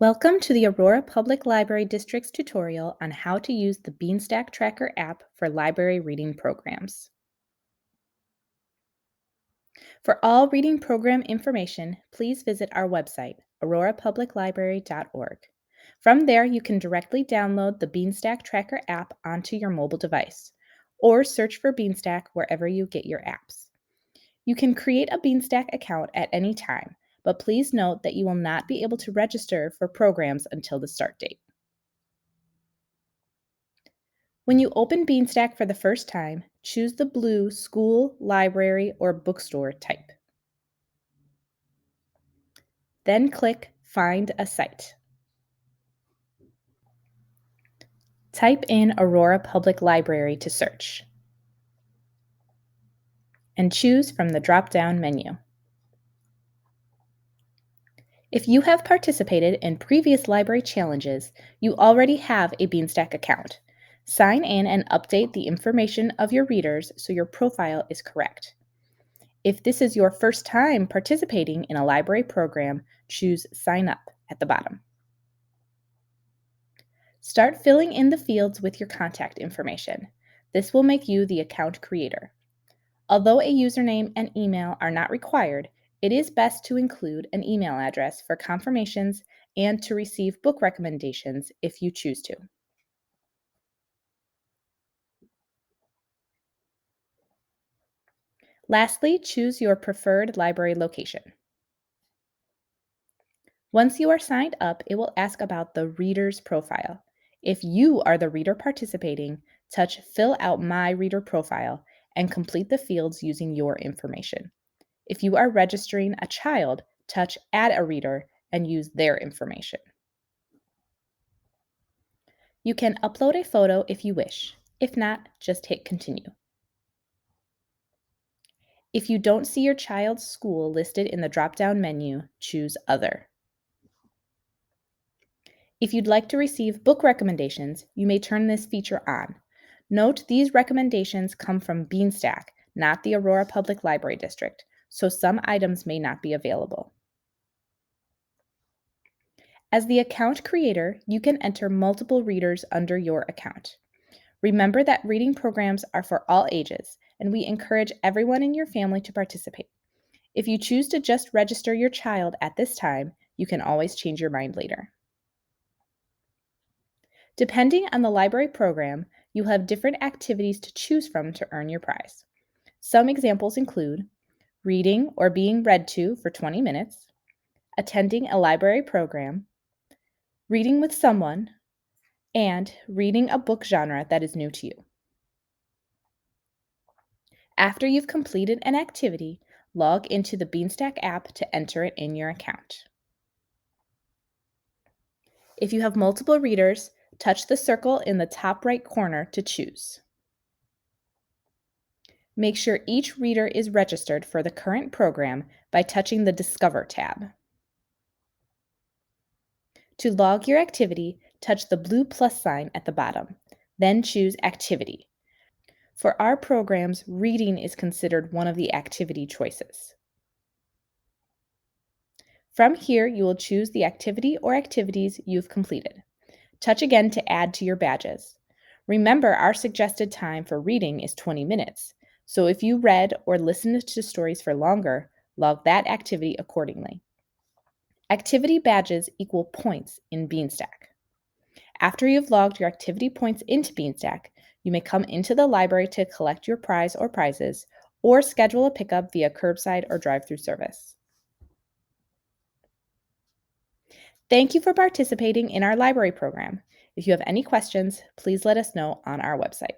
Welcome to the Aurora Public Library District's tutorial on how to use the Beanstack Tracker app for library reading programs. For all reading program information, please visit our website, aurorapubliclibrary.org. From there, you can directly download the Beanstack Tracker app onto your mobile device, or search for Beanstack wherever you get your apps. You can create a Beanstack account at any time, but please note that you will not be able to register for programs until the start date. When you open Beanstack for the first time, choose the blue School, Library, or Bookstore type. Then click Find a Site. Type in Aurora Public Library to search, and choose from the drop-down menu. If you have participated in previous library challenges, you already have a Beanstack account. Sign in and update the information of your readers so your profile is correct. If this is your first time participating in a library program, choose Sign Up at the bottom. Start filling in the fields with your contact information. This will make you the account creator. Although a username and email are not required, it is best to include an email address for confirmations and to receive book recommendations if you choose to. Lastly, choose your preferred library location. Once you are signed up, it will ask about the reader's profile. If you are the reader participating, touch Fill out My Reader Profile and complete the fields using your information. If you are registering a child, touch Add a Reader and use their information. You can upload a photo if you wish. If not, just hit Continue. If you don't see your child's school listed in the drop-down menu, choose Other. If you'd like to receive book recommendations, you may turn this feature on. Note these recommendations come from Beanstack, not the Aurora Public Library District, so some items may not be available. As the account creator, you can enter multiple readers under your account. Remember that reading programs are for all ages, and we encourage everyone in your family to participate. If you choose to just register your child at this time, you can always change your mind later. Depending on the library program, you'll have different activities to choose from to earn your prize. Some examples include reading or being read to for 20 minutes, attending a library program, reading with someone, and reading a book genre that is new to you. After you've completed an activity, log into the Beanstack app to enter it in your account. If you have multiple readers, touch the circle in the top right corner to choose. Make sure each reader is registered for the current program by touching the Discover tab. To log your activity, touch the blue plus sign at the bottom, then choose Activity. For our programs, reading is considered one of the activity choices. From here, you will choose the activity or activities you've completed. Touch again to add to your badges. Remember, our suggested time for reading is 20 minutes, so if you read or listened to stories for longer, log that activity accordingly. Activity badges equal points in Beanstack. After you've logged your activity points into Beanstack, you may come into the library to collect your prize or prizes, or schedule a pickup via curbside or drive-through service. Thank you for participating in our library program. If you have any questions, please let us know on our website.